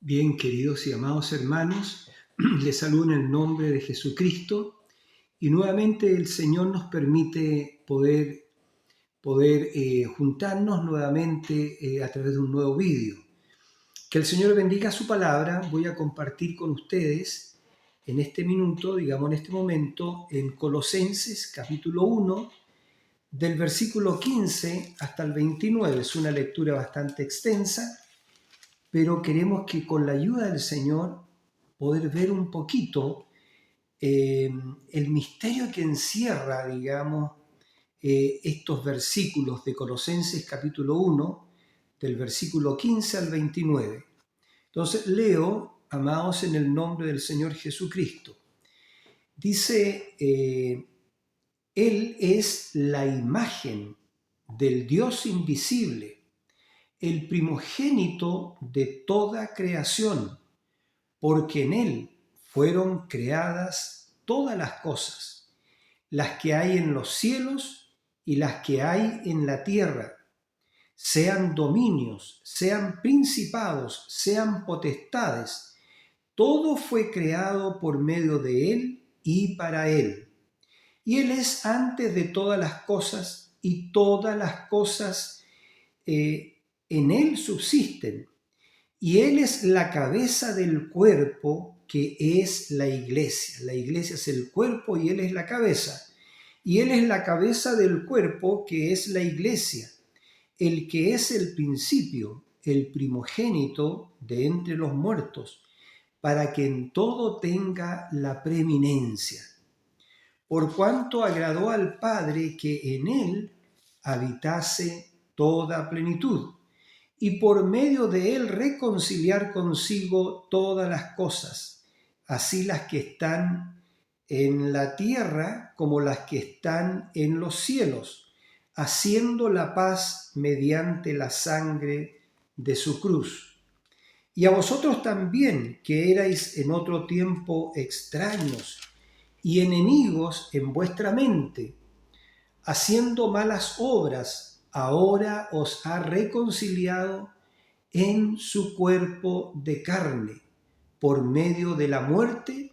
Bien, queridos y amados hermanos, les saludo en el nombre de Jesucristo y nuevamente el Señor nos permite poder juntarnos nuevamente a través de un nuevo vídeo. Que el Señor bendiga su palabra. Voy a compartir con ustedes en este minuto, digamos en este momento, en Colosenses capítulo 1, del versículo 15 hasta el 29. Es una lectura bastante extensa, pero queremos que con la ayuda del Señor poder ver un poquito el misterio que encierra, digamos, estos versículos de Colosenses capítulo 1, del versículo 15 al 29. Entonces leo, amados, en el nombre del Señor Jesucristo. Dice, Él es la imagen del Dios invisible, el primogénito de toda creación, porque en Él fueron creadas todas las cosas, las que hay en los cielos y las que hay en la tierra, sean dominios, sean principados, sean potestades. Todo fue creado por medio de Él y para Él. Y Él es antes de todas las cosas, y todas las cosas en Él subsisten. Y Él es la cabeza del cuerpo, que es la iglesia. La iglesia es el cuerpo y Él es la cabeza. Y Él es la cabeza del cuerpo, que es la iglesia, el que es el principio, el primogénito de entre los muertos, para que en todo tenga la preeminencia. Por cuanto agradó al Padre que en Él habitase toda plenitud, y por medio de Él reconciliar consigo todas las cosas, así las que están en la tierra como las que están en los cielos, haciendo la paz mediante la sangre de su cruz. Y a vosotros también, que erais en otro tiempo extraños y enemigos en vuestra mente, haciendo malas obras, ahora os ha reconciliado en su cuerpo de carne, por medio de la muerte,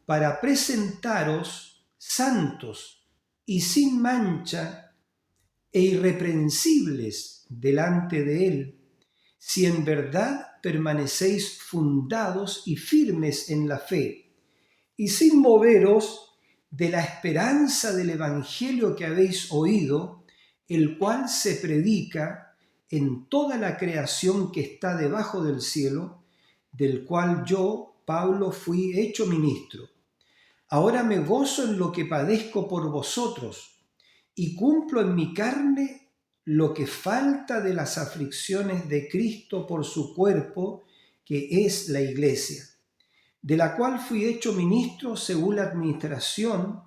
para presentaros santos y sin mancha e irreprensibles delante de Él, si en verdad permanecéis fundados y firmes en la fe, y sin moveros de la esperanza del Evangelio que habéis oído, el cual se predica en toda la creación que está debajo del cielo, del cual yo, Pablo, fui hecho ministro. Ahora me gozo en lo que padezco por vosotros, y cumplo en mi carne lo que falta de las aflicciones de Cristo por su cuerpo, que es la iglesia, de la cual fui hecho ministro según la administración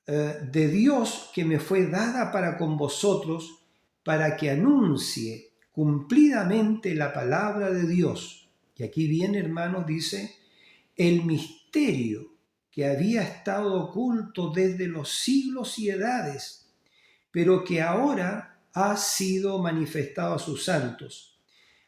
de Dios que me fue dada para con vosotros, para que anuncie cumplidamente la palabra de Dios. Y aquí viene, hermanos, dice, el misterio que había estado oculto desde los siglos y edades, pero que ahora ha sido manifestado a sus santos,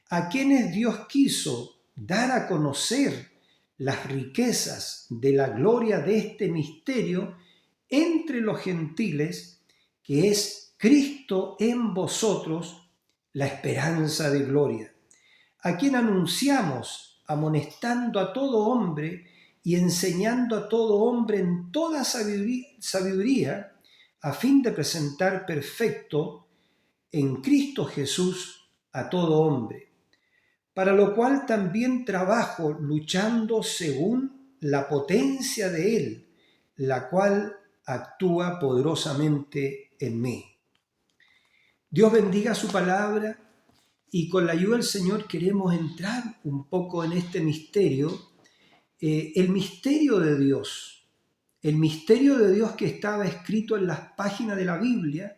a quienes Dios quiso dar a conocer las riquezas de la gloria de este misterio entre los gentiles, que es Cristo en vosotros, la esperanza de gloria, a quien anunciamos, amonestando a todo hombre y enseñando a todo hombre en toda sabiduría, a fin de presentar perfecto en Cristo Jesús a todo hombre, para lo cual también trabajo luchando según la potencia de Él, la cual actúa poderosamente en mí. Dios bendiga su palabra, y con la ayuda del Señor queremos entrar un poco en este misterio, el misterio de Dios, el misterio de Dios que estaba escrito en las páginas de la Biblia,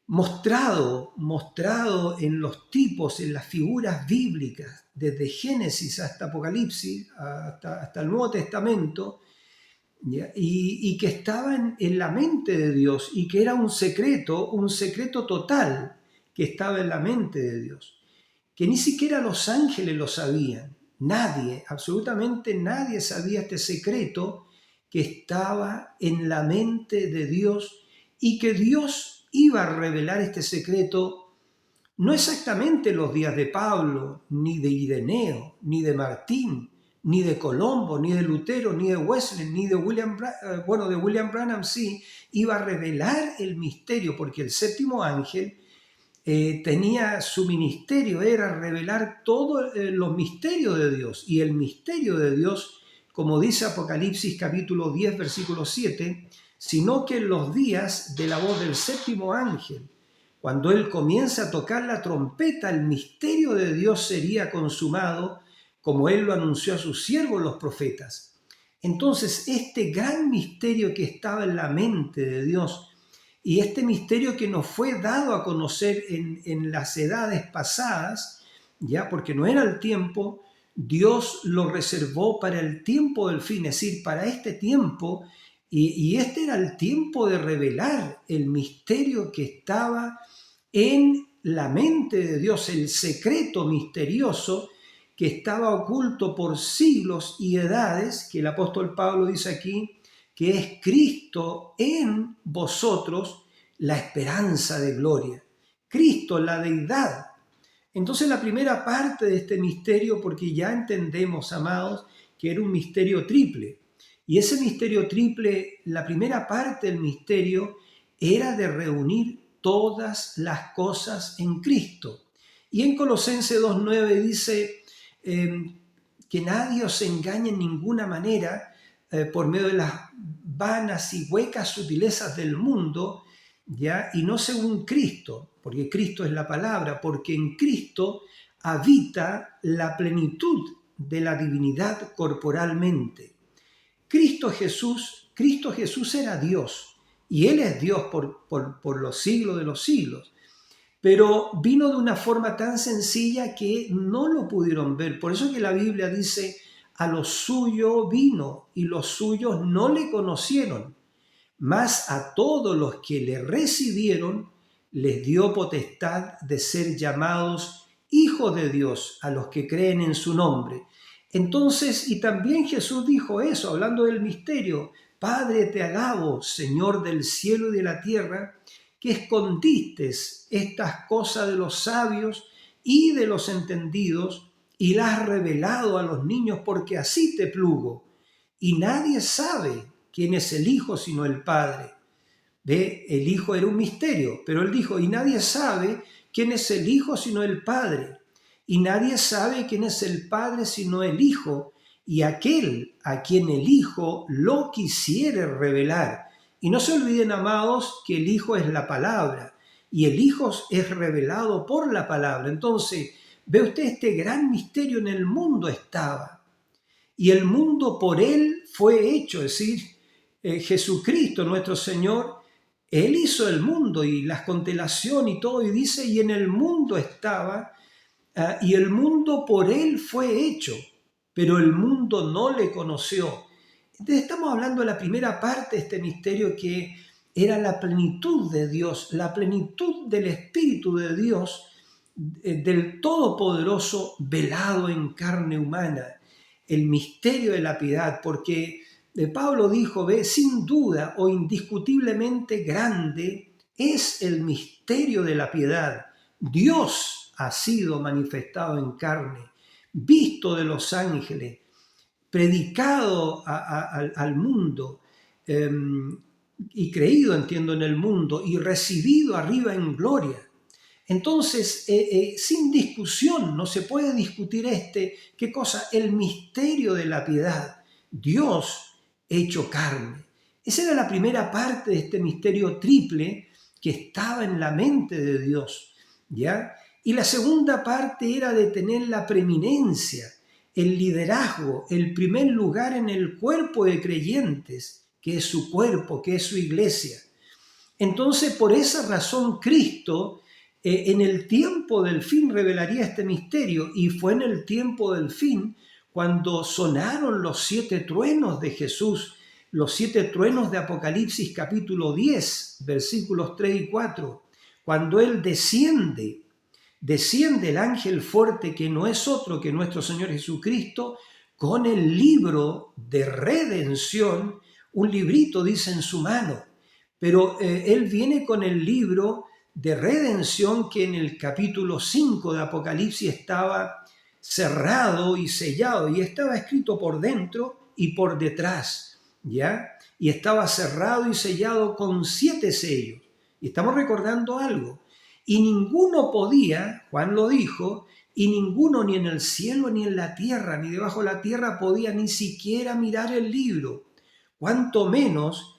mostrado en los tipos, en las figuras bíblicas, desde Génesis hasta Apocalipsis, hasta el Nuevo Testamento, y que estaba en la mente de Dios, y que era un secreto total que estaba en la mente de Dios. que ni siquiera los ángeles lo sabían. Nadie, absolutamente nadie sabía este secreto que estaba en la mente de Dios y que Dios iba a revelar este secreto no exactamente los días de Pablo, ni de Ireneo, ni de Martín, ni de Colombo, ni de Lutero, ni de Wesley, ni de de William Branham sí, iba a revelar el misterio, porque el séptimo ángel tenía su ministerio, era revelar todos los misterios de Dios. Y el misterio de Dios, como dice Apocalipsis capítulo 10, versículo 7, sino que en los días de la voz del séptimo ángel, cuando él comienza a tocar la trompeta, el misterio de Dios sería consumado, como él lo anunció a sus siervos los profetas. Entonces, este gran misterio que estaba en la mente de Dios, y este misterio que nos fue dado a conocer en las edades pasadas, ya porque no era el tiempo, Dios lo reservó para el tiempo del fin, es decir, para este tiempo, y este era el tiempo de revelar el misterio que estaba en la mente de Dios, el secreto misterioso que estaba oculto por siglos y edades, que el apóstol Pablo dice aquí, que es Cristo en vosotros, la esperanza de gloria. Cristo, la deidad. Entonces la primera parte de este misterio, porque ya entendemos, amados, que era un misterio triple. Y ese misterio triple, la primera parte del misterio era de reunir todas las cosas en Cristo. Y en Colosenses 2:9 dice que nadie os engañe en ninguna manera por medio de las vanas y huecas sutilezas del mundo, ¿ya? Y no según Cristo, porque Cristo es la palabra, porque en Cristo habita la plenitud de la divinidad corporalmente. Cristo Jesús era Dios, y Él es Dios por los siglos de los siglos, pero vino de una forma tan sencilla que no lo pudieron ver. Por eso que la Biblia dice, a lo suyo vino, y los suyos no le conocieron, mas a todos los que le recibieron, les dio potestad de ser llamados hijos de Dios, a los que creen en su nombre. Entonces, y también Jesús dijo eso, hablando del misterio: Padre, te alabo, Señor del cielo y de la tierra, que escondiste estas cosas de los sabios y de los entendidos y las has revelado a los niños, porque así te plugo. Y nadie sabe quién es el Hijo sino el Padre. ¿Ve? El Hijo era un misterio, pero él dijo, y nadie sabe quién es el Hijo sino el Padre. Y nadie sabe quién es el Padre sino el Hijo, y aquel a quien el Hijo lo quisiere revelar. Y no se olviden, amados, que el Hijo es la palabra, y el Hijo es revelado por la palabra. Entonces, ve usted, este gran misterio en el mundo estaba, y el mundo por él fue hecho, es decir, Jesucristo nuestro Señor, Él hizo el mundo y las constelaciones y todo, y dice, y en el mundo estaba, y el mundo por Él fue hecho, pero el mundo no le conoció. Entonces estamos hablando de la primera parte de este misterio, que era la plenitud de Dios, la plenitud del Espíritu de Dios, del Todopoderoso, velado en carne humana, el misterio de la piedad, porque Pablo dijo, ve, sin duda o indiscutiblemente grande es el misterio de la piedad. Dios ha sido manifestado en carne, visto de los ángeles, predicado al mundo y creído, entiendo, en el mundo, y recibido arriba en gloria. Entonces, sin discusión, no se puede discutir ¿qué cosa? El misterio de la piedad, Dios hecho carne. Esa era la primera parte de este misterio triple que estaba en la mente de Dios, ¿ya? Y la segunda parte era de tener la preeminencia, el liderazgo, el primer lugar en el cuerpo de creyentes, que es su cuerpo, que es su iglesia. Entonces, por esa razón, Cristo en el tiempo del fin revelaría este misterio, y fue en el tiempo del fin cuando sonaron los 7 truenos de Jesús, los 7 truenos de Apocalipsis capítulo 10, versículos 3 y 4, cuando Él desciende desciende el ángel fuerte que no es otro que nuestro Señor Jesucristo con el libro de redención, un librito dice en su mano, pero él viene con el libro de redención que en el capítulo 5 de Apocalipsis estaba cerrado y sellado y estaba escrito por dentro y por detrás, ¿ya? Y estaba cerrado y sellado con 7 sellos. Y estamos recordando algo. Y ninguno podía, Juan lo dijo, y ninguno ni en el cielo, ni en la tierra, ni debajo de la tierra podía ni siquiera mirar el libro. Cuanto menos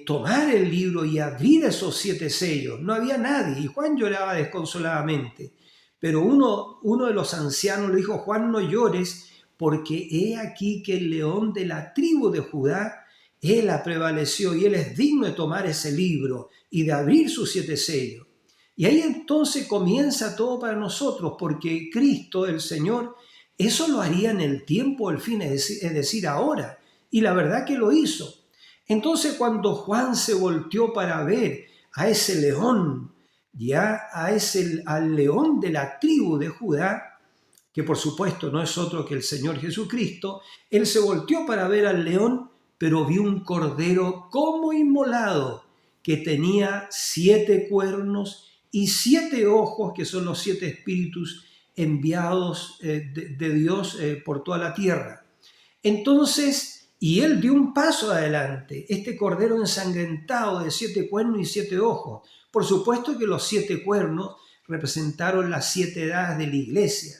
tomar el libro y abrir esos 7 sellos. No había nadie y Juan lloraba desconsoladamente. Pero uno de los ancianos le dijo: Juan, no llores, porque he aquí que el león de la tribu de Judá, él ha prevalecido y él es digno de tomar ese libro y de abrir sus 7 sellos. Y ahí entonces comienza todo para nosotros, porque Cristo, el Señor, eso lo haría en el tiempo del fin, es decir, ahora. Y la verdad que lo hizo. Entonces cuando Juan se volteó para ver a ese león, ya al león de la tribu de Judá, que por supuesto no es otro que el Señor Jesucristo, él se volteó para ver al león, pero vio un cordero como inmolado, que tenía 7 cuernos y 7 ojos, que son los 7 espíritus enviados de Dios por toda la tierra. Entonces, y él dio un paso adelante, este cordero ensangrentado de 7 cuernos y 7 ojos. Por supuesto que los 7 cuernos representaron las 7 edades de la iglesia.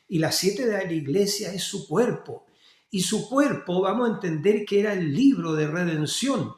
Y las 7 edades de la iglesia es su cuerpo. Y su cuerpo vamos a entender que era el libro de redención.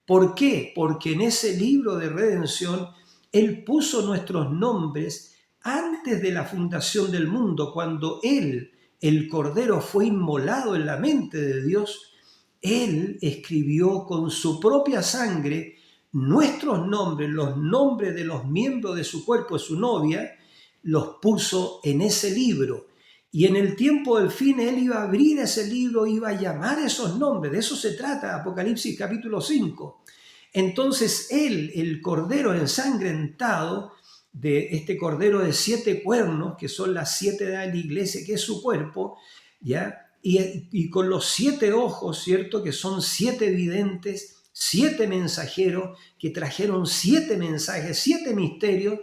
¿Por qué? Porque en ese libro de redención él puso nuestros nombres antes de la fundación del mundo, cuando él, el Cordero, fue inmolado en la mente de Dios. Él escribió con su propia sangre nuestros nombres, los nombres de los miembros de su cuerpo, de su novia, los puso en ese libro. Y en el tiempo del fin él iba a abrir ese libro, iba a llamar esos nombres. De eso se trata Apocalipsis capítulo 5. Entonces él, el cordero ensangrentado, de este cordero de 7 cuernos, que son las 7 edades de la iglesia, que es su cuerpo, ¿ya? Y con los 7 ojos, ¿cierto? Que son 7 videntes, 7 mensajeros que trajeron 7 mensajes, 7 misterios.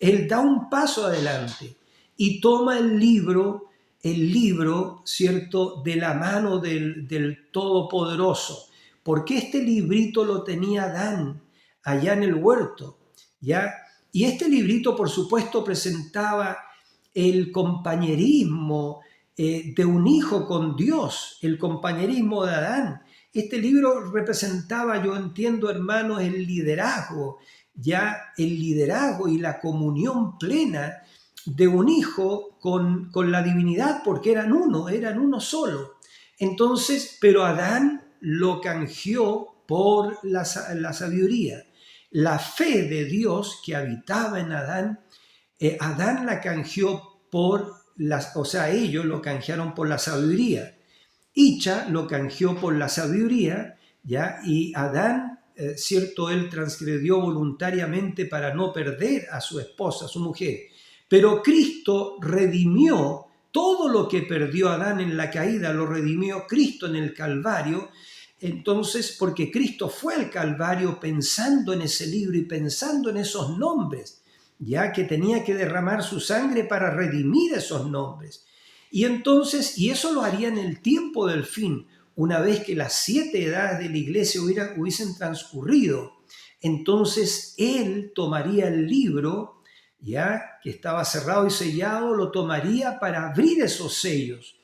Él da un paso adelante y toma el libro, ¿cierto? De la mano del Todopoderoso. Porque este librito lo tenía Adán allá en el huerto, ¿ya? Y este librito, por supuesto, presentaba el compañerismo de un hijo con Dios, el compañerismo de Adán. Este libro representaba, yo entiendo, hermanos, el liderazgo, ya el liderazgo y la comunión plena de un hijo con la divinidad, porque eran uno solo. Entonces, pero Adán lo canjeó por la sabiduría. La fe de Dios que habitaba en Adán, Adán la canjeó ellos lo canjearon por la sabiduría. Icha lo canjeó por la sabiduría, ¿ya? Y Adán, cierto, él transgredió voluntariamente para no perder a su esposa, a su mujer. Pero Cristo redimió todo lo que perdió Adán en la caída, lo redimió Cristo en el Calvario. Entonces, porque Cristo fue al Calvario pensando en ese libro y pensando en esos nombres, ya que tenía que derramar su sangre para redimir esos nombres. Y entonces, y eso lo haría en el tiempo del fin, una vez que las 7 edades de la iglesia hubiesen transcurrido. Entonces él tomaría el libro, ya que estaba cerrado y sellado, lo tomaría para abrir esos sellos.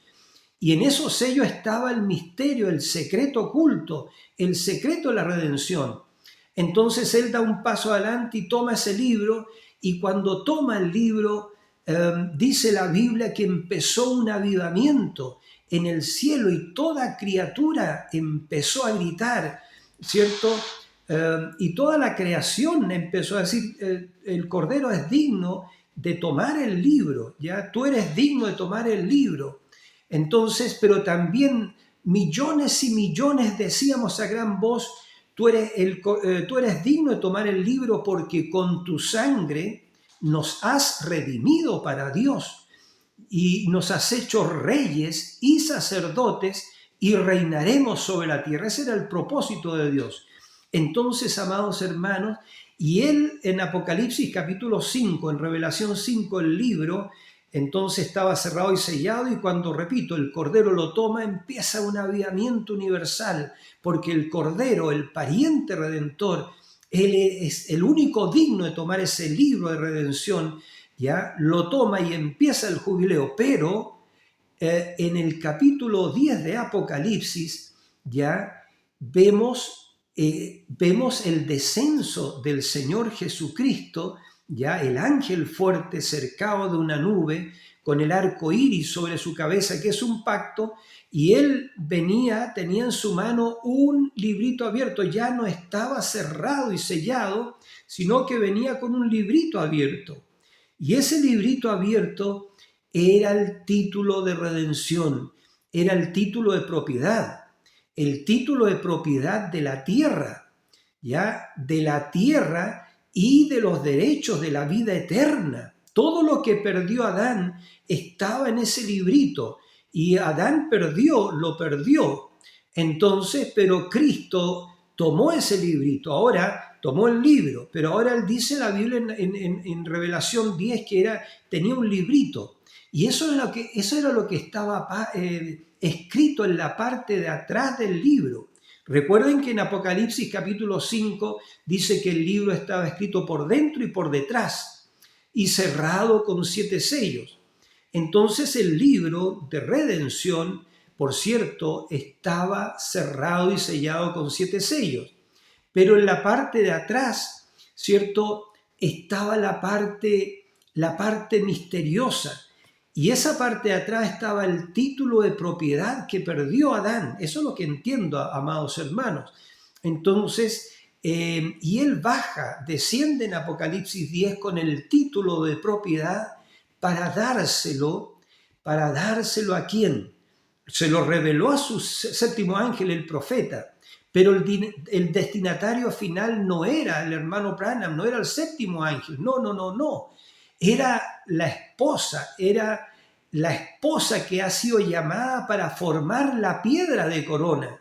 Y en esos sellos estaba el misterio, el secreto oculto, el secreto de la redención. Entonces él da un paso adelante y toma ese libro, y cuando toma el libro, dice la Biblia que empezó un avivamiento en el cielo y toda criatura empezó a gritar, ¿cierto? Y toda la creación empezó a decir, el Cordero es digno de tomar el libro, ¿ya? Tú eres digno de tomar el libro. Entonces, pero también millones y millones decíamos a gran voz, tú eres digno de tomar el libro porque con tu sangre, nos has redimido para Dios y nos has hecho reyes y sacerdotes y reinaremos sobre la tierra. Ese era el propósito de Dios. Entonces, amados hermanos, y él en Apocalipsis capítulo 5, en Revelación 5, el libro, entonces estaba cerrado y sellado, y cuando, repito, el Cordero lo toma, empieza un avivamiento universal, porque el Cordero, el pariente redentor, él es el único digno de tomar ese libro de redención, ya lo toma y empieza el jubileo. Pero en el capítulo 10 de Apocalipsis ya vemos el descenso del Señor Jesucristo, ya el ángel fuerte cercado de una nube con el arco iris sobre su cabeza, que es un pacto, y él tenía en su mano un librito abierto, ya no estaba cerrado y sellado, sino que venía con un librito abierto. Y ese librito abierto era el título de redención, era el título de propiedad, el título de propiedad de la tierra, ya de la tierra y de los derechos de la vida eterna. Todo lo que perdió Adán estaba en ese librito, y Adán lo perdió. Entonces, pero Cristo tomó ese librito, ahora tomó el libro, pero ahora él dice la Biblia en Revelación 10 que tenía un librito. Y eso era lo que estaba escrito en la parte de atrás del libro. Recuerden que en Apocalipsis capítulo 5 dice que el libro estaba escrito por dentro y por detrás y cerrado con 7 sellos. Entonces el libro de redención, por cierto, estaba cerrado y sellado con 7 sellos. Pero en la parte de atrás, ¿cierto?, estaba la parte misteriosa. Y esa parte de atrás estaba el título de propiedad que perdió Adán. Eso es lo que entiendo, amados hermanos. Entonces, y él desciende en Apocalipsis 10 con el título de propiedad para dárselo a ¿quién? Se lo reveló a su séptimo ángel, el profeta. Pero el destinatario final no era el hermano Branham, no era el séptimo ángel, no. Era la esposa que ha sido llamada para formar la piedra de corona.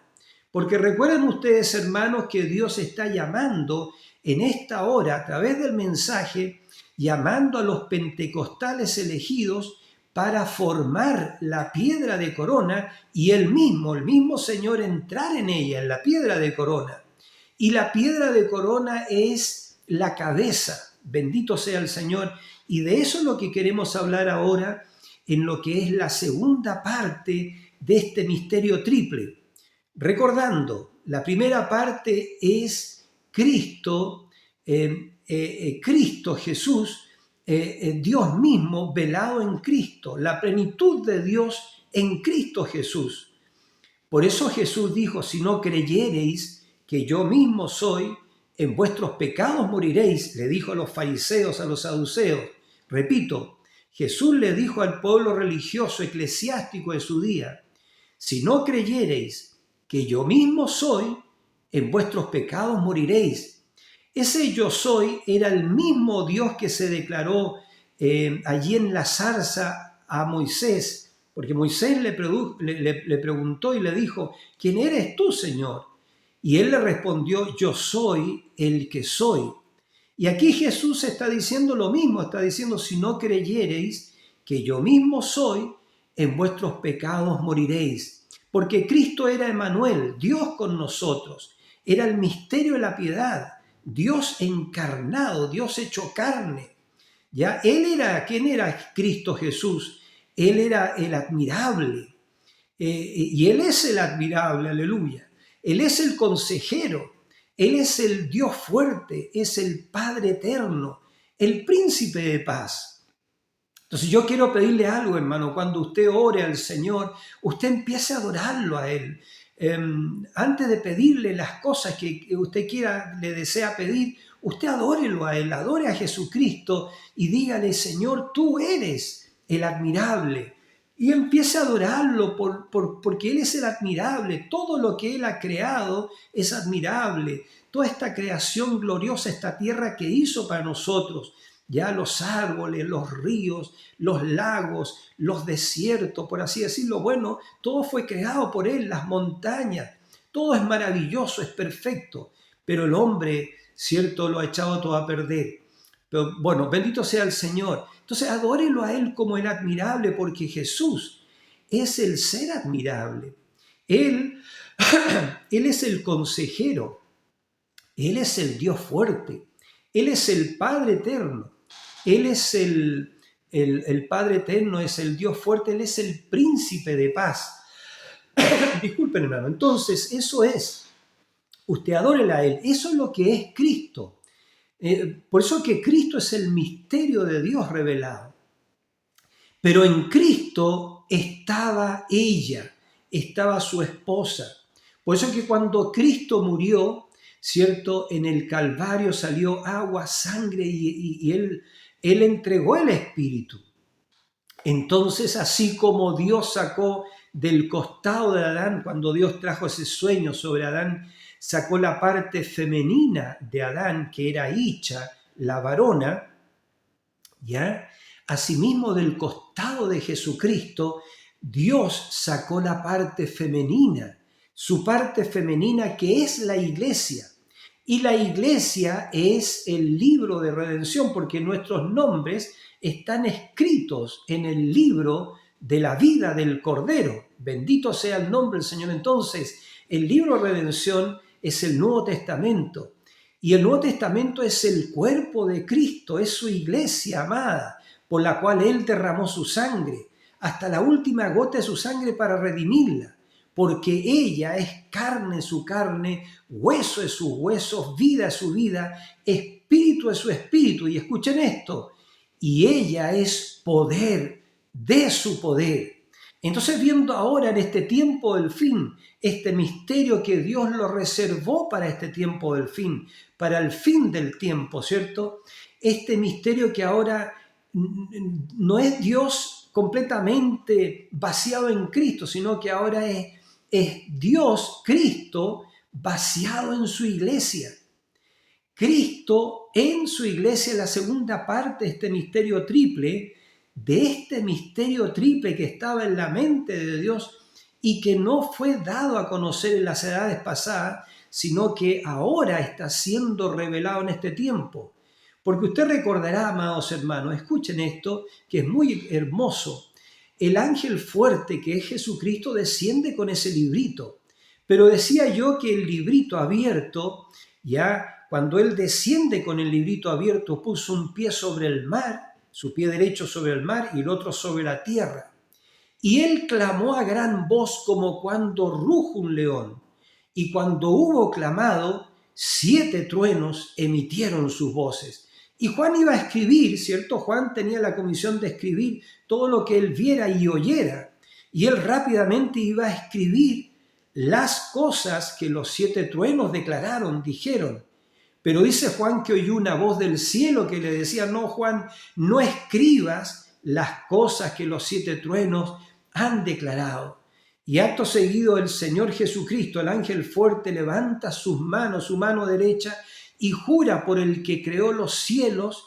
Porque recuerden ustedes, hermanos, que Dios está llamando en esta hora, a través del mensaje, llamando a los pentecostales elegidos para formar la piedra de corona y el mismo Señor entrar en ella, en la piedra de corona. Y la piedra de corona es la cabeza, bendito sea el Señor. Y de eso es lo que queremos hablar ahora en lo que es la segunda parte de este misterio triple. Recordando, la primera parte es Cristo, Cristo Jesús, Dios mismo velado en Cristo, la plenitud de Dios en Cristo Jesús. Por eso Jesús dijo, si no creyereis que yo mismo soy, en vuestros pecados moriréis, le dijo a los fariseos, a los saduceos. Repito, Jesús le dijo al pueblo religioso eclesiástico de su día, si no creyereis que yo mismo soy, en vuestros pecados moriréis. Ese yo soy era el mismo Dios que se declaró allí en la zarza a Moisés, porque Moisés le preguntó y le dijo, ¿quién eres tú, Señor? Y él le respondió, yo soy el que soy. Y aquí Jesús está diciendo lo mismo, está diciendo, si no creyereis que yo mismo soy, en vuestros pecados moriréis. Porque Cristo era Emmanuel, Dios con nosotros, era el misterio de la piedad, Dios encarnado, Dios hecho carne. ¿Ya? ¿Quién era Cristo Jesús? Él era el admirable. Y Él es el admirable, aleluya. Él es el consejero, Él es el Dios fuerte, es el Padre eterno, el príncipe de paz. Entonces yo quiero pedirle algo, hermano, cuando usted ore al Señor, usted empiece a adorarlo a Él. Antes de pedirle las cosas que usted le desea pedir, usted adórelo a Él, adore a Jesucristo y dígale, Señor, tú eres el admirable. Y empiece a adorarlo porque Él es el admirable. Todo lo que Él ha creado es admirable. Toda esta creación gloriosa, esta tierra que hizo para nosotros, ya los árboles, los ríos, los lagos, los desiertos, por así decirlo. Bueno, todo fue creado por Él, las montañas, todo es maravilloso, es perfecto, pero el hombre, cierto, lo ha echado todo a perder. Pero bueno, bendito sea el Señor. Entonces adórelo a Él como el admirable, porque Jesús es el ser admirable. Él, Él es el consejero, Él es el Dios fuerte, Él es el Padre eterno, Él es el Padre eterno, es el Dios fuerte, Él es el príncipe de paz. Disculpen, hermano. Entonces, eso es, usted adórela a Él, eso es lo que es Cristo. Por eso que Cristo es el misterio de Dios revelado. Pero en Cristo estaba ella, estaba su esposa. Por eso que cuando Cristo murió, ¿cierto? En el Calvario salió agua, sangre y él entregó el Espíritu. Entonces, así como Dios sacó del costado de Adán, cuando Dios trajo ese sueño sobre Adán, sacó la parte femenina de Adán, que era Isha, la varona, ¿ya? Asimismo, del costado de Jesucristo, Dios sacó la parte femenina, su parte femenina que es la iglesia. Y la iglesia es el libro de redención, porque nuestros nombres están escritos en el libro de la vida del Cordero. Bendito sea el nombre del Señor. Entonces, el libro de redención es el Nuevo Testamento. Y el Nuevo Testamento es el cuerpo de Cristo, es su iglesia amada, por la cual Él derramó su sangre, hasta la última gota de su sangre para redimirla, porque ella es carne de su carne, hueso de sus huesos, vida de su vida, espíritu de su espíritu. Y escuchen esto, y ella es poder de su poder. Entonces, viendo ahora en este tiempo del fin, este misterio que Dios lo reservó para este tiempo del fin, para el fin del tiempo, ¿cierto? Este misterio que ahora no es Dios completamente vaciado en Cristo, sino que ahora es Dios, Cristo, vaciado en su iglesia. Cristo en su iglesia, la segunda parte de este misterio triple, que estaba en la mente de Dios y que no fue dado a conocer en las edades pasadas, sino que ahora está siendo revelado en este tiempo. Porque usted recordará, amados hermanos, escuchen esto, que es muy hermoso. El ángel fuerte, que es Jesucristo, desciende con ese librito. Pero decía yo que el librito abierto, ya cuando Él desciende con el librito abierto, puso un pie sobre el mar, su pie derecho sobre el mar y el otro sobre la tierra. Y Él clamó a gran voz como cuando ruge un león. Y cuando hubo clamado, 7 truenos emitieron sus voces. Y Juan iba a escribir, ¿cierto? Juan tenía la comisión de escribir todo lo que él viera y oyera. Y él rápidamente iba a escribir las cosas que los 7 truenos declararon, dijeron. Pero dice Juan que oyó una voz del cielo que le decía, no, Juan, no escribas las cosas que los 7 truenos han declarado. Y acto seguido el Señor Jesucristo, el ángel fuerte, levanta sus manos, su mano derecha, y jura por el que creó los cielos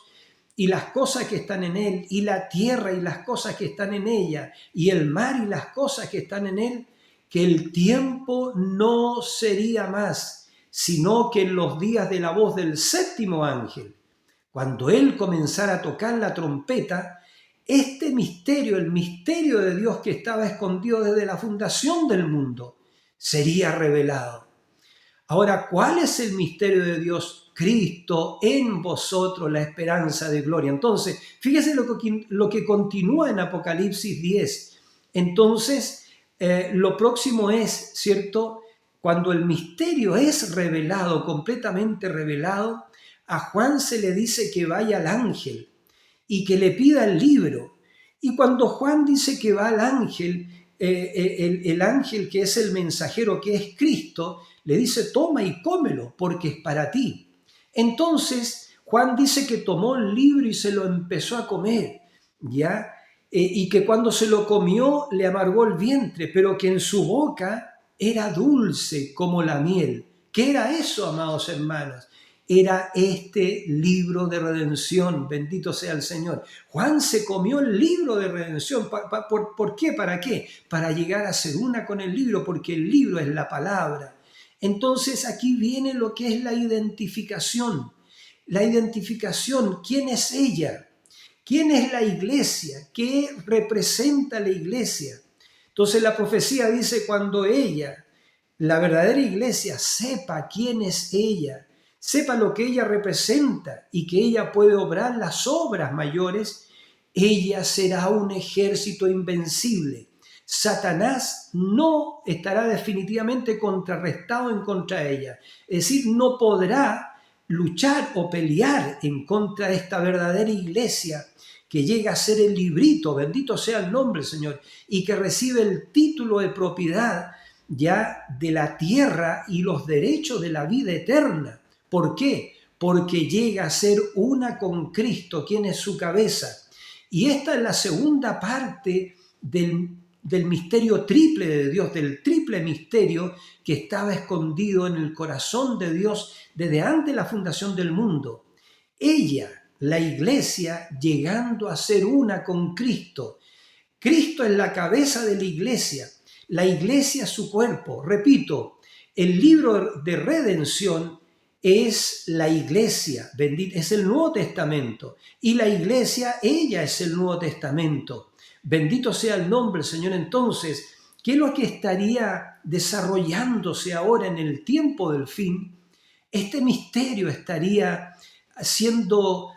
y las cosas que están en él, y la tierra y las cosas que están en ella, y el mar y las cosas que están en él, que el tiempo no sería más, sino que en los días de la voz del 7º ángel, cuando él comenzara a tocar la trompeta, este misterio, el misterio de Dios que estaba escondido desde la fundación del mundo, sería revelado. Ahora, ¿cuál es el misterio de Dios? Cristo en vosotros, la esperanza de gloria. Entonces, fíjese lo que continúa en Apocalipsis 10. Entonces, lo próximo es, ¿cierto? Cuando el misterio es revelado, completamente revelado, a Juan se le dice que vaya al ángel y que le pida el libro. Y cuando Juan dice que va al ángel, el ángel que es el mensajero, que es Cristo, le dice, toma y cómelo, porque es para ti. Entonces, Juan dice que tomó el libro y se lo empezó a comer, ¿ya? Y que cuando se lo comió le amargó el vientre, pero que en su boca era dulce como la miel. ¿Qué era eso, amados hermanos? era este libro de redención. Bendito sea el Señor. Juan se comió el libro de redención. ¿Por qué? ¿Para qué? Para llegar a ser una con el libro, porque el libro es la palabra. Entonces aquí viene lo que es la identificación. La identificación, ¿quién es ella? ¿Quién es la iglesia? ¿Qué representa la iglesia? Entonces la profecía dice, cuando ella, la verdadera iglesia, sepa quién es ella, sepa lo que ella representa y que ella puede obrar las obras mayores, ella será un ejército invencible. Satanás no estará definitivamente contrarrestado en contra de ella. Es decir, no podrá luchar o pelear en contra de esta verdadera iglesia que llega a ser el librito, bendito sea el nombre del Señor, y que recibe el título de propiedad ya de la tierra y los derechos de la vida eterna. ¿Por qué? Porque llega a ser una con Cristo, quien es su cabeza. Y esta es la segunda parte del misterio triple de Dios, del triple misterio que estaba escondido en el corazón de Dios desde antes de la fundación del mundo. Ella, la iglesia, llegando a ser una con Cristo. Cristo es la cabeza de la iglesia es su cuerpo. Repito, el libro de redención es la iglesia, es el Nuevo Testamento, y la iglesia, ella es el Nuevo Testamento. Bendito sea el nombre del Señor. Entonces, ¿qué es lo que estaría desarrollándose ahora en el tiempo del fin? Este misterio estaría siendo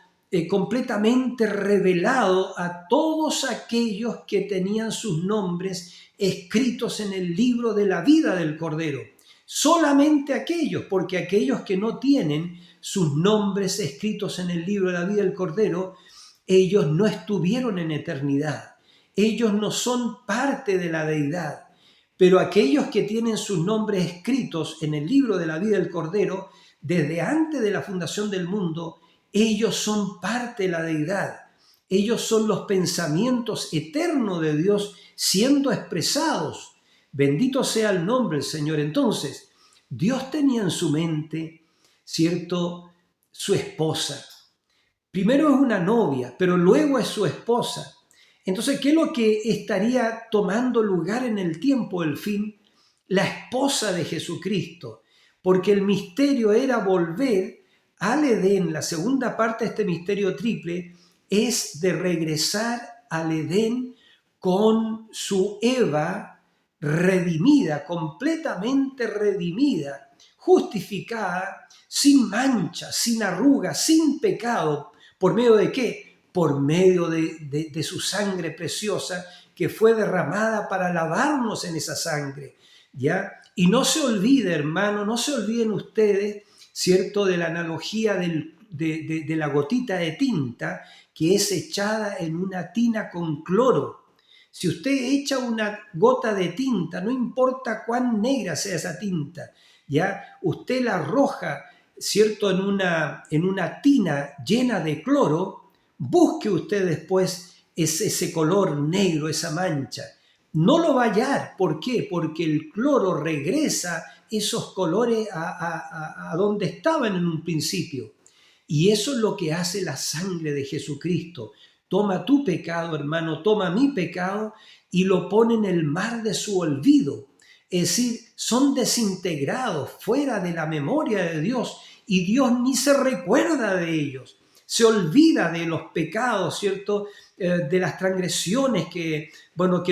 completamente revelado a todos aquellos que tenían sus nombres escritos en el libro de la vida del Cordero. Solamente aquellos, porque aquellos que no tienen sus nombres escritos en el libro de la vida del Cordero, ellos no estuvieron en eternidad. Ellos no son parte de la deidad. Pero aquellos que tienen sus nombres escritos en el libro de la vida del Cordero, desde antes de la fundación del mundo, ellos son parte de la deidad. Ellos son los pensamientos eternos de Dios siendo expresados. Bendito sea el nombre del Señor. Entonces, Dios tenía en su mente, ¿cierto?, su esposa. Primero es una novia, pero luego es su esposa. Entonces, ¿qué es lo que estaría tomando lugar en el tiempo del fin? La esposa de Jesucristo. Porque el misterio era volver al Edén. La segunda parte de este misterio triple es de regresar al Edén con su Eva redimida, completamente redimida, justificada, sin mancha, sin arruga, sin pecado. ¿Por medio de qué? Por medio de su sangre preciosa que fue derramada para lavarnos en esa sangre, ¿ya? Y no se olvide, hermano, no se olviden ustedes, ¿cierto?, de la analogía de la gotita de tinta que es echada en una tina con cloro. Si usted echa una gota de tinta, no importa cuán negra sea esa tinta, ¿ya? Usted la arroja, ¿cierto?, en una tina llena de cloro, busque usted después ese color negro, esa mancha. No lo va a hallar. ¿Por qué? Porque el cloro regresa esos colores a donde estaban en un principio. Y eso es lo que hace la sangre de Jesucristo. Toma tu pecado, hermano, toma mi pecado y lo pone en el mar de su olvido. Es decir, son desintegrados fuera de la memoria de Dios y Dios ni se recuerda de ellos. Se olvida de los pecados, ¿cierto?, de las transgresiones que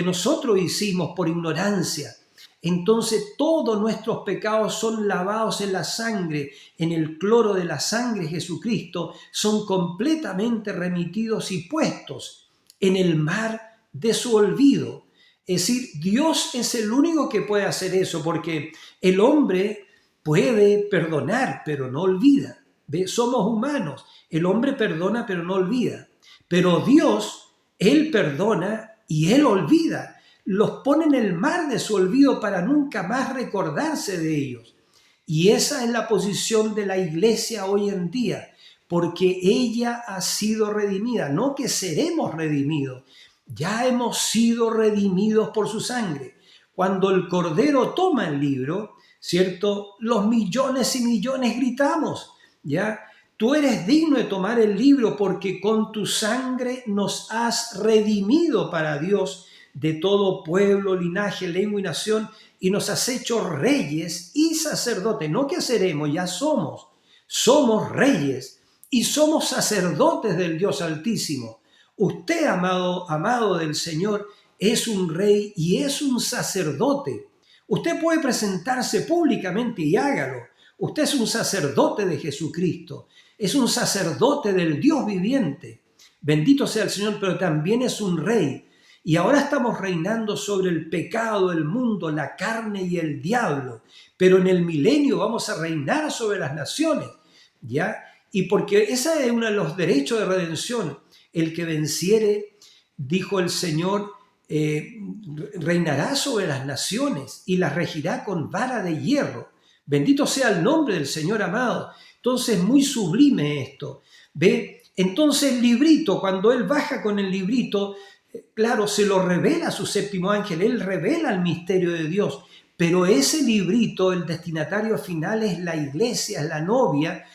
nosotros hicimos por ignorancia. Entonces todos nuestros pecados son lavados en la sangre, en el cloro de la sangre de Jesucristo, son completamente remitidos y puestos en el mar de su olvido. Es decir, Dios es el único que puede hacer eso, porque el hombre puede perdonar, pero no olvida. ¿Ve? Somos humanos, el hombre perdona, pero no olvida. Pero Dios, Él perdona y Él olvida. Los pone en el mar de su olvido para nunca más recordarse de ellos. Y esa es la posición de la iglesia hoy en día, porque ella ha sido redimida, no que seremos redimidos, ya hemos sido redimidos por su sangre. Cuando el Cordero toma el libro, ¿cierto?, los millones y millones gritamos, ¿ya? Tú eres digno de tomar el libro porque con tu sangre nos has redimido para Dios de todo pueblo, linaje, lengua y nación, y nos has hecho reyes y sacerdotes. No que seremos, ya somos reyes y somos sacerdotes del Dios Altísimo. Usted, amado del Señor, es un rey y es un sacerdote. Usted puede presentarse públicamente y hágalo. Usted es un sacerdote de Jesucristo, es un sacerdote del Dios viviente. Bendito sea el Señor, pero también es un rey. Y ahora estamos reinando sobre el pecado, el mundo, la carne y el diablo. Pero en el milenio vamos a reinar sobre las naciones, ¿ya? Y porque ese es uno de los derechos de redención. El que venciere, dijo el Señor, reinará sobre las naciones y las regirá con vara de hierro. Bendito sea el nombre del Señor amado. Entonces, muy sublime esto. ¿Ve? Entonces el librito, cuando él baja con el librito, claro, se lo revela a su séptimo ángel, él revela el misterio de Dios, pero ese librito, el destinatario final es la iglesia, es la novia,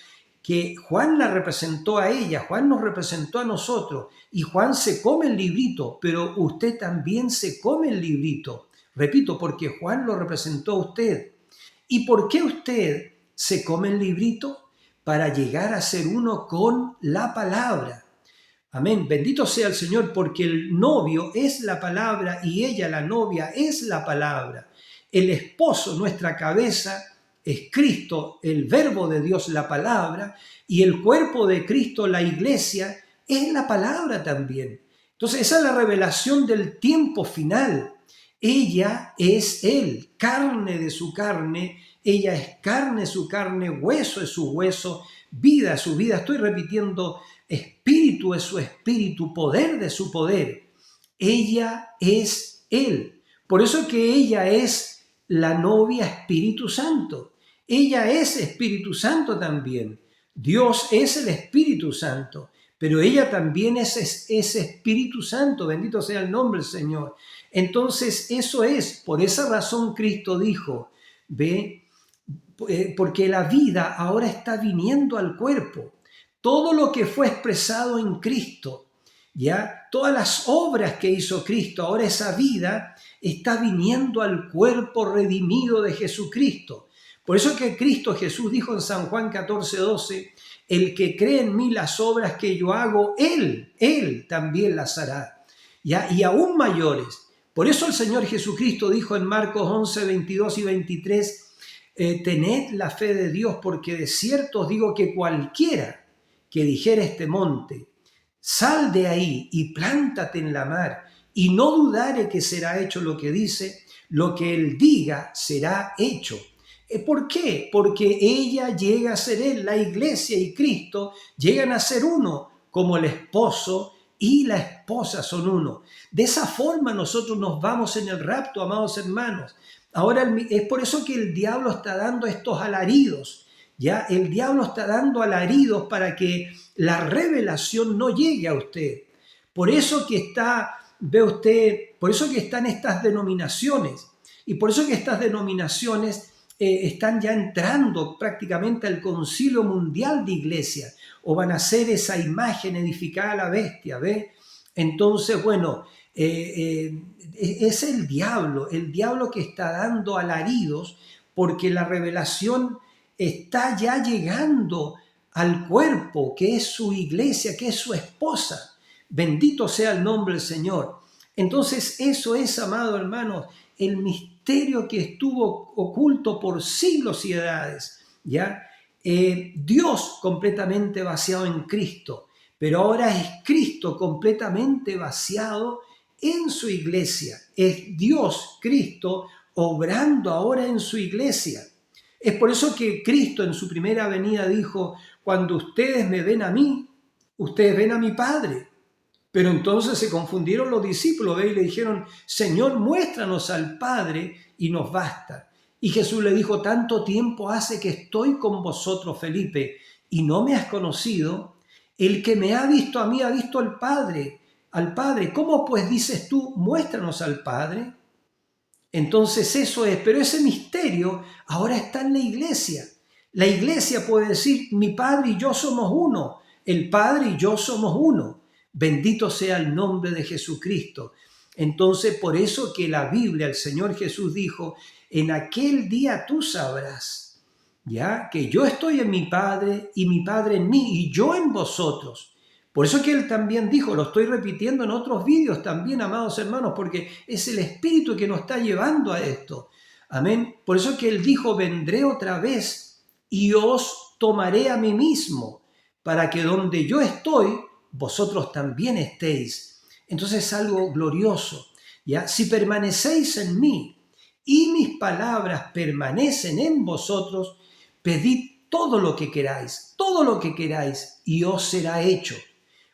que Juan la representó a ella, Juan nos representó a nosotros, y Juan se come el librito, pero usted también se come el librito. Repito, porque Juan lo representó a usted. ¿Y por qué usted se come el librito? Para llegar a ser uno con la palabra. Amén. Bendito sea el Señor, porque el novio es la palabra y ella, la novia, es la palabra. El esposo, nuestra cabeza, es Cristo, el verbo de Dios, la palabra, y el cuerpo de Cristo, la iglesia, es la palabra también. Entonces, esa es la revelación del tiempo final. Ella es Él, carne de su carne, ella es carne de su carne, hueso de su hueso, vida de su vida. Estoy repitiendo, espíritu de su espíritu, poder de su poder. Ella es Él. Por eso que ella es la novia Espíritu Santo. Ella es Espíritu Santo también. Dios es el Espíritu Santo, pero ella también es Espíritu Santo. Bendito sea el nombre del Señor. Entonces, eso es, por esa razón Cristo dijo, ve, porque la vida ahora está viniendo al cuerpo. Todo lo que fue expresado en Cristo, ya todas las obras que hizo Cristo, ahora esa vida está viniendo al cuerpo redimido de Jesucristo. Por eso que Cristo Jesús dijo en San Juan 14:12, el que cree en mí las obras que yo hago, él también las hará, ¿ya? Y aún mayores. Por eso el Señor Jesucristo dijo en Marcos 11, 22 y 23, tened la fe de Dios, porque de cierto os digo que cualquiera que dijera este monte, sal de ahí y plántate en la mar, y no dudare que será hecho lo que dice, lo que él diga será hecho. ¿Por qué? Porque ella llega a ser él, la iglesia y Cristo llegan a ser uno, como el esposo y la esposa son uno. De esa forma nosotros nos vamos en el rapto, amados hermanos. Ahora es por eso que el diablo está dando estos alaridos. Ya el diablo está dando alaridos para que la revelación no llegue a usted. Por eso que está, ve usted, por eso que están estas denominaciones. Y por eso que estas denominaciones están ya entrando prácticamente al concilio mundial de iglesia, o van a ser esa imagen edificada a la bestia, ¿ve? Entonces, bueno, es el diablo que está dando alaridos, porque la revelación está ya llegando al cuerpo, que es su iglesia, que es su esposa. Bendito sea el nombre del Señor. Entonces, eso es, amado hermanos, el misterio que estuvo oculto por siglos y edades, ¿ya? Dios completamente vaciado en Cristo, pero ahora es Cristo completamente vaciado en su iglesia. Es Dios, Cristo, obrando ahora en su iglesia. Es por eso que Cristo en su primera venida dijo, cuando ustedes me ven a mí, ustedes ven a mi Padre. Pero entonces se confundieron los discípulos, ¿ve? Y le dijeron, Señor, muéstranos al Padre y nos basta. Y Jesús le dijo, tanto tiempo hace que estoy con vosotros, Felipe, y no me has conocido. El que me ha visto a mí ha visto al Padre. ¿Cómo pues dices tú, muéstranos al Padre? Entonces eso es, pero ese misterio ahora está en la iglesia. La iglesia puede decir, mi Padre y yo somos uno, el Padre y yo somos uno. Bendito sea el nombre de Jesucristo. Entonces, por eso que la Biblia, el Señor Jesús dijo, en aquel día tú sabrás, ya, que yo estoy en mi Padre y mi Padre en mí y yo en vosotros. Por eso que Él también dijo, lo estoy repitiendo en otros vídeos también, amados hermanos, porque es el Espíritu que nos está llevando a esto. Amén. Por eso que Él dijo, vendré otra vez y os tomaré a mí mismo, para que donde yo estoy, vosotros también estéis. Entonces es algo glorioso, ¿ya? Si permanecéis en mí y mis palabras permanecen en vosotros, pedid todo lo que queráis, y os será hecho.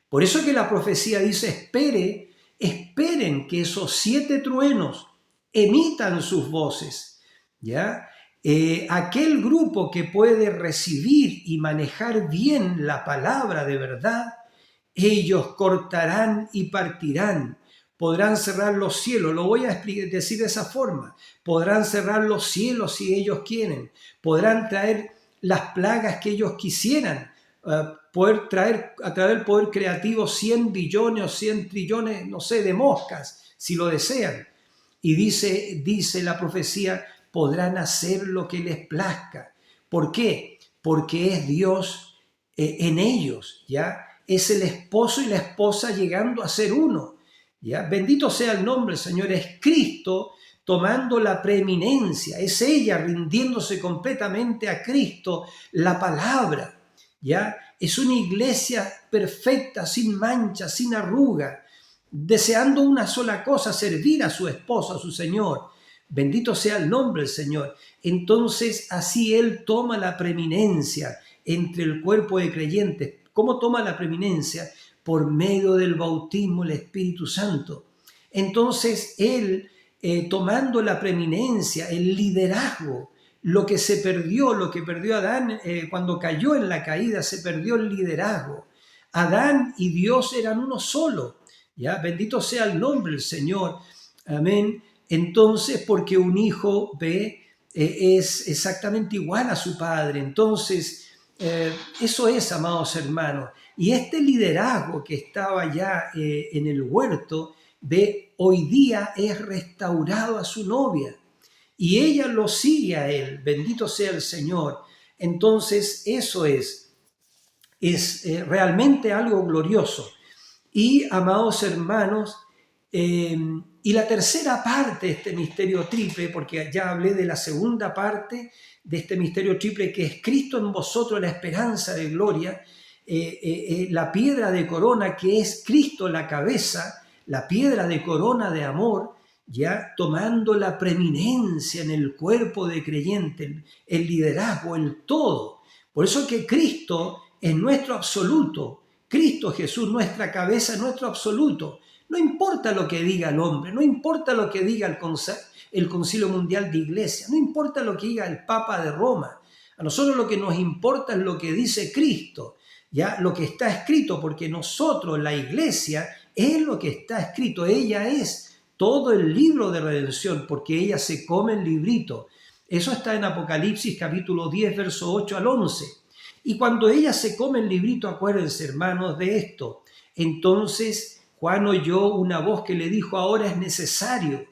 Por eso que la profecía dice, esperen que esos 7 truenos emitan sus voces, ¿ya? Aquel grupo que puede recibir y manejar bien la palabra de verdad, ellos cortarán y partirán, podrán cerrar los cielos, lo voy a decir de esa forma, podrán cerrar los cielos si ellos quieren, podrán traer las plagas que ellos quisieran, poder traer a través del poder creativo 100 billones o 100 trillones, no sé, de moscas, si lo desean. Y dice la profecía, podrán hacer lo que les plazca. ¿Por qué? Porque es Dios en ellos, ¿ya? Es el esposo y la esposa llegando a ser uno, ¿ya? Bendito sea el nombre, Señor. Es Cristo tomando la preeminencia, es ella rindiéndose completamente a Cristo, la palabra, ¿ya? Es una iglesia perfecta, sin mancha, sin arruga, deseando una sola cosa, servir a su esposo, a su Señor. Bendito sea el nombre del Señor. Entonces, así Él toma la preeminencia entre el cuerpo de creyentes. ¿Cómo toma la preeminencia? Por medio del bautismo del Espíritu Santo. Entonces, Él, tomando la preeminencia, el liderazgo, lo que perdió Adán cuando cayó en la caída, se perdió el liderazgo. Adán y Dios eran uno solo, ¿ya? Bendito sea el nombre del Señor, amén. Entonces, porque un hijo es exactamente igual a su padre, entonces eso es, amados hermanos. Y este liderazgo que estaba ya en el huerto, hoy día es restaurado a su novia. Y ella lo sigue a él, bendito sea el Señor. Entonces eso es realmente algo glorioso. Y, amados hermanos, y la tercera parte de este misterio triple, porque ya hablé de la segunda parte de este misterio triple, que es Cristo en vosotros, la esperanza de gloria, la piedra de corona, que es Cristo la cabeza, la piedra de corona de amor, ya tomando la preeminencia en el cuerpo de creyente, el liderazgo, el todo. Por eso que Cristo es nuestro absoluto, Cristo Jesús, nuestra cabeza, nuestro absoluto. No importa lo que diga el hombre, no importa lo que diga el Concilio Mundial de Iglesia, no importa lo que diga el Papa de Roma. A nosotros lo que nos importa es lo que dice Cristo, ya lo que está escrito, porque nosotros, la Iglesia, es lo que está escrito. Ella es todo el libro de redención, porque ella se come el librito. Eso está en Apocalipsis capítulo 10, verso 8 al 11. Y cuando ella se come el librito, acuérdense, hermanos, de esto. Entonces Juan oyó una voz que le dijo, ahora es necesario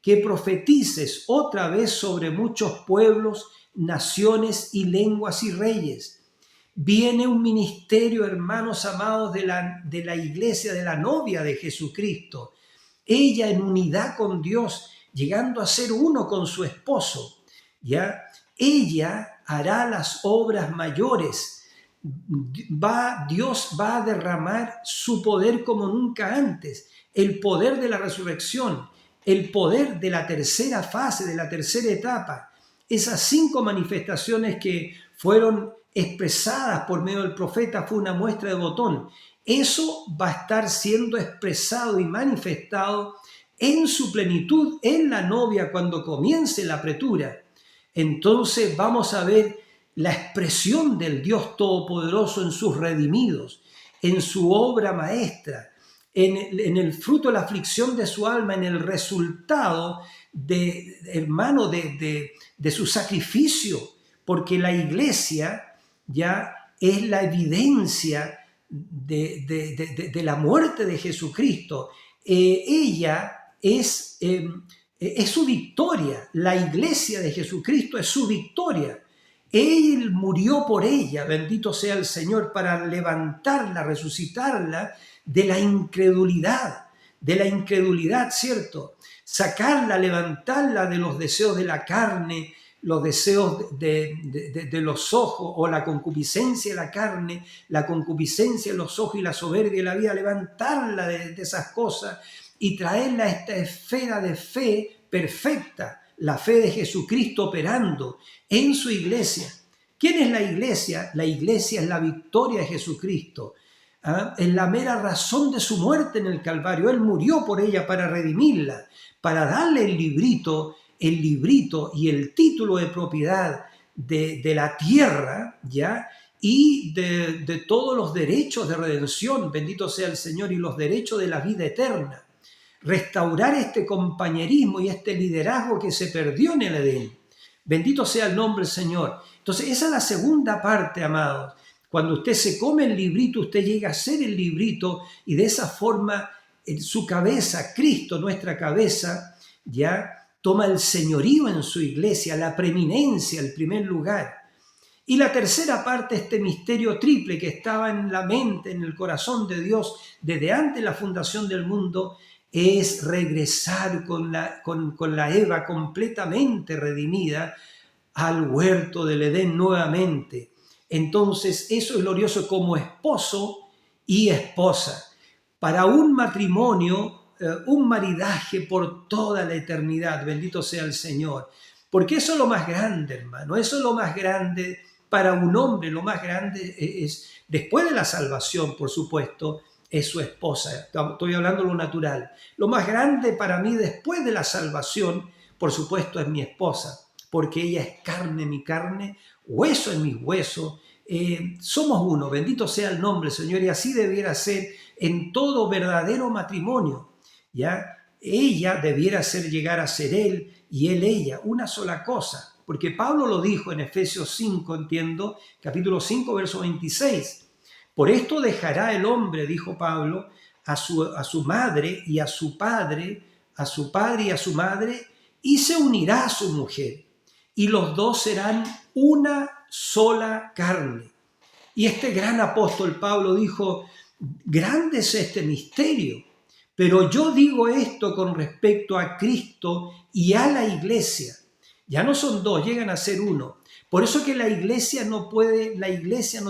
que profetices otra vez sobre muchos pueblos, naciones y lenguas y reyes. Viene un ministerio, hermanos amados, de la iglesia, de la novia de Jesucristo. Ella en unidad con Dios, llegando a ser uno con su esposo, ¿ya? Ella hará las obras mayores. Dios va a derramar su poder como nunca antes, el poder de la resurrección, el poder de la tercera fase, de la tercera etapa. Esas 5 manifestaciones que fueron expresadas por medio del profeta fue una muestra de botón. Eso va a estar siendo expresado y manifestado en su plenitud en la novia cuando comience la apretura. Entonces vamos a ver la expresión del Dios Todopoderoso en sus redimidos, en su obra maestra, en el fruto de la aflicción de su alma, en el resultado de su sacrificio porque la iglesia ya es la evidencia de la muerte de Jesucristo. Ella es su victoria. La iglesia de Jesucristo es su victoria. Él murió por ella, bendito sea el Señor, para levantarla, resucitarla de la incredulidad, ¿cierto? Sacarla, levantarla de los deseos de la carne, los deseos de los ojos, o la concupiscencia de la carne, la concupiscencia de los ojos y la soberbia de la vida, levantarla de esas cosas y traerla a esta esfera de fe perfecta, la fe de Jesucristo operando en su iglesia. ¿Quién es la iglesia? La iglesia es la victoria de Jesucristo. Es la mera razón de su muerte en el Calvario. Él murió por ella para redimirla, para darle el librito y el título de propiedad de la tierra, ¿ya? Y de todos los derechos de redención, bendito sea el Señor, y los derechos de la vida eterna. Restaurar este compañerismo y este liderazgo que se perdió en el Edén. Bendito sea el nombre del Señor. Entonces, esa es la segunda parte, amados. Cuando usted se come el librito, usted llega a ser el librito, y de esa forma su cabeza, Cristo, nuestra cabeza, ya toma el señorío en su iglesia, la preeminencia, el primer lugar. Y la tercera parte, este misterio triple que estaba en la mente, en el corazón de Dios desde antes de la fundación del mundo, es regresar con la Eva completamente redimida al huerto del Edén nuevamente. Entonces, eso es glorioso como esposo y esposa. Para un matrimonio, un maridaje por toda la eternidad, bendito sea el Señor. Porque eso es lo más grande, hermano, eso es lo más grande para un hombre, lo más grande es, después de la salvación, por supuesto, es su esposa. Estoy hablando de lo natural. Lo más grande para mí después de la salvación, por supuesto, es mi esposa, porque ella es carne, mi carne, hueso en mis huesos. Somos uno, bendito sea el nombre, Señor, y así debiera ser en todo verdadero matrimonio, ¿ya? Ella debiera llegar a ser él y él ella, una sola cosa, porque Pablo lo dijo en Efesios 5, entiendo, capítulo 5, verso 26. Por esto dejará el hombre, dijo Pablo, a su madre y a su padre y a su madre, y se unirá a su mujer, y los dos serán una sola carne. Y este gran apóstol Pablo dijo, grande es este misterio, pero yo digo esto con respecto a Cristo y a la iglesia. Ya no son dos, llegan a ser uno. Por eso que la iglesia no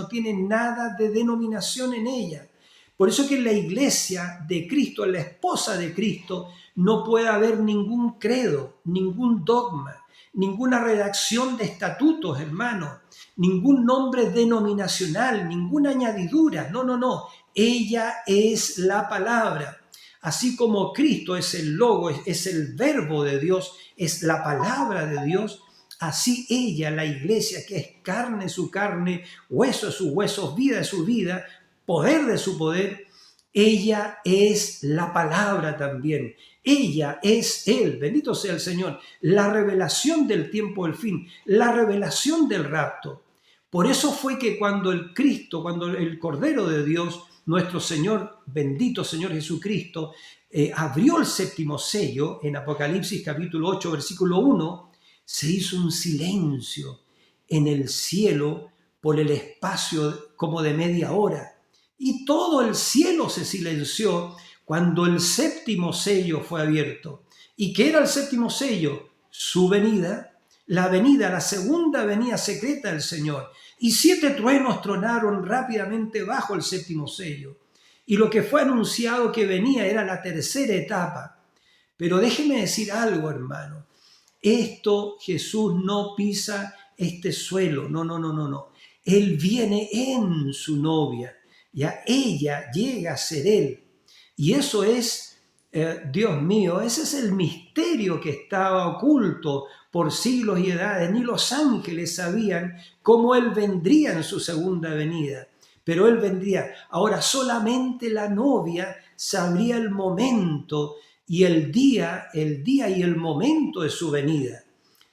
tiene nada de denominación en ella. Por eso que en la iglesia de Cristo, en la esposa de Cristo, no puede haber ningún credo, ningún dogma, ninguna redacción de estatutos, hermano, ningún nombre denominacional, ninguna añadidura. No. Ella es la palabra. Así como Cristo es el logo, es el verbo de Dios, es la palabra de Dios, así ella, la iglesia, que es carne su carne, hueso de sus huesos, vida de su vida, poder de su poder, ella es la palabra también. Ella es Él, bendito sea el Señor, la revelación del tiempo del fin, la revelación del rapto. Por eso fue que cuando el Cordero de Dios, nuestro Señor, bendito Señor Jesucristo, abrió el séptimo sello en Apocalipsis capítulo 8, versículo 1, se hizo un silencio en el cielo por el espacio como de media hora. Y todo el cielo se silenció cuando el séptimo sello fue abierto. ¿Y qué era el séptimo sello? Su venida, la segunda venida secreta del Señor. Y 7 truenos tronaron rápidamente bajo el séptimo sello. Y lo que fue anunciado que venía era la tercera etapa. Pero déjeme decir algo, hermano. Jesús no pisa este suelo. No. Él viene en su novia. Ya ella llega a ser Él. Y eso es, Dios mío, ese es el misterio que estaba oculto por siglos y edades. Ni los ángeles sabían cómo Él vendría en su segunda venida. Pero Él vendría. Ahora solamente la novia sabría el momento y el día y el momento de su venida.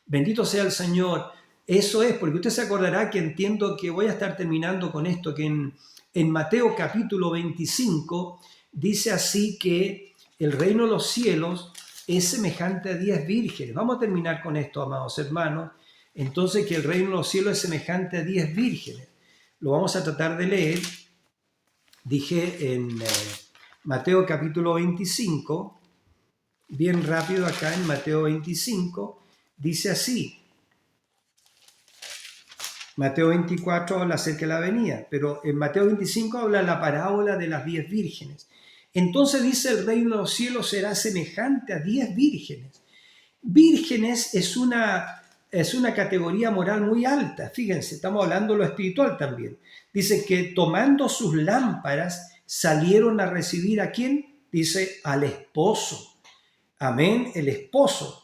Bendito sea el Señor. Eso es, porque usted se acordará que entiendo que voy a estar terminando con esto, que en Mateo capítulo 25 dice así que el reino de los cielos es semejante a 10 vírgenes. Vamos a terminar con esto, amados hermanos. Entonces, que el reino de los cielos es semejante a 10 vírgenes. Lo vamos a tratar de leer. Dije en Mateo capítulo 25, bien rápido acá en Mateo 25, dice así. Mateo 24 habla acerca de la venida, pero en Mateo 25 habla la parábola de las 10 vírgenes. Entonces dice, el reino de los cielos será semejante a 10 vírgenes. Vírgenes es una categoría moral muy alta. Fíjense, estamos hablando de lo espiritual también. Dice que tomando sus lámparas salieron a recibir ¿a quién? Dice, al esposo. Amén, el esposo.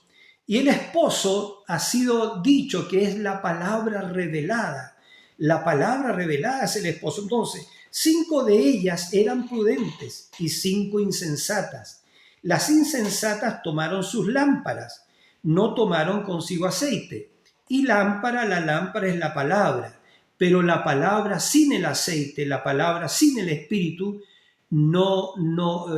Y el esposo ha sido dicho que es la palabra revelada. La palabra revelada es el esposo. Entonces, 5 de ellas eran prudentes y 5 insensatas. Las insensatas tomaron sus lámparas, no tomaron consigo aceite. Y la lámpara es la palabra. Pero la palabra sin el aceite, la palabra sin el espíritu,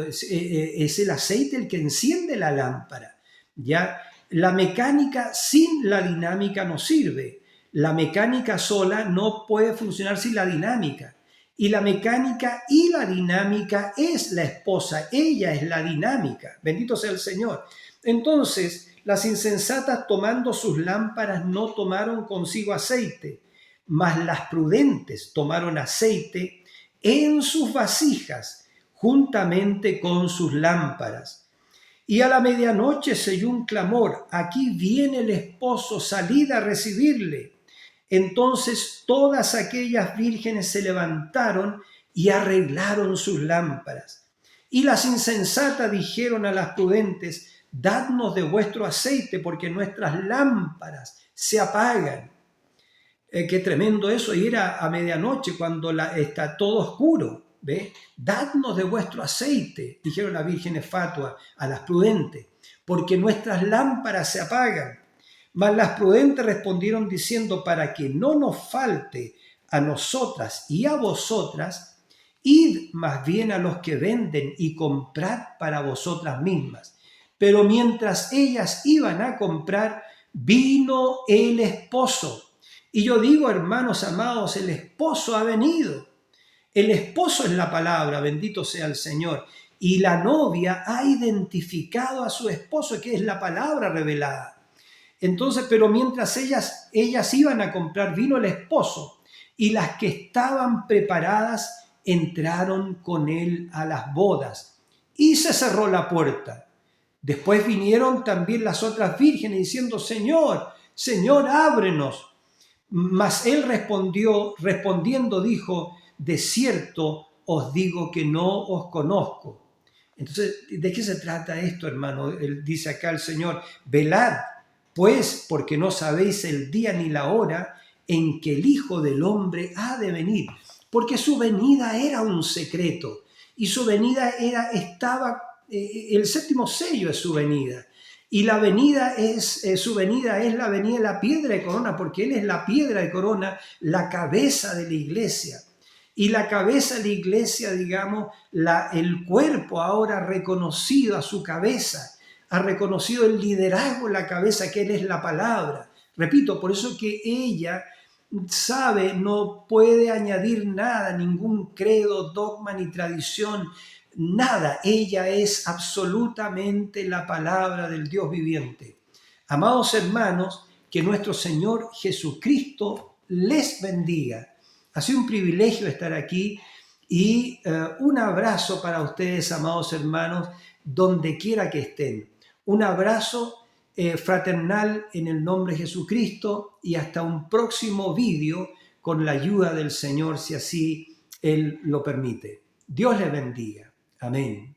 es el aceite el que enciende la lámpara. ¿Ya? La mecánica sin la dinámica no sirve. La mecánica sola no puede funcionar sin la dinámica. Y la mecánica y la dinámica es la esposa. Ella es la dinámica. Bendito sea el Señor. Entonces, las insensatas tomando sus lámparas no tomaron consigo aceite, mas las prudentes tomaron aceite en sus vasijas, juntamente con sus lámparas. Y a la medianoche se oyó un clamor, aquí viene el esposo, salid a recibirle. Entonces todas aquellas vírgenes se levantaron y arreglaron sus lámparas. Y las insensatas dijeron a las prudentes, dadnos de vuestro aceite, porque nuestras lámparas se apagan. Qué tremendo eso, y era a medianoche cuando está todo oscuro. ¿Ve? Dadnos de vuestro aceite, dijeron las vírgenes fatuas a las prudentes, porque nuestras lámparas se apagan. Mas las prudentes respondieron diciendo, para que no nos falte a nosotras y a vosotras, id más bien a los que venden y comprad para vosotras mismas. Pero mientras ellas iban a comprar, vino el esposo. Y yo digo, hermanos amados, el esposo ha venido. El esposo es la palabra, bendito sea el Señor. Y la novia ha identificado a su esposo, que es la palabra revelada. Entonces, pero mientras ellas iban a comprar, vino el esposo. Y las que estaban preparadas entraron con él a las bodas. Y se cerró la puerta. Después vinieron también las otras vírgenes diciendo, Señor, Señor, ábrenos. Mas él respondiendo dijo, de cierto os digo que no os conozco. Entonces, ¿de qué se trata esto, hermano? Él dice acá el Señor, velad, pues, porque no sabéis el día ni la hora en que el Hijo del Hombre ha de venir. Porque su venida era un secreto, y su venida el séptimo sello es su venida. Y la venida su venida es la venida de la piedra de corona, porque Él es la piedra de corona, la cabeza de la iglesia. Y la cabeza de la iglesia, digamos, el cuerpo ahora ha reconocido a su cabeza, ha reconocido el liderazgo en la cabeza, que Él es la palabra. Repito, por eso que ella sabe, no puede añadir nada, ningún credo, dogma ni tradición, nada. Ella es absolutamente la palabra del Dios viviente. Amados hermanos, que nuestro Señor Jesucristo les bendiga. Ha sido un privilegio estar aquí y un abrazo para ustedes, amados hermanos, donde quiera que estén. Un abrazo fraternal en el nombre de Jesucristo y hasta un próximo vídeo con la ayuda del Señor, si así Él lo permite. Dios les bendiga. Amén.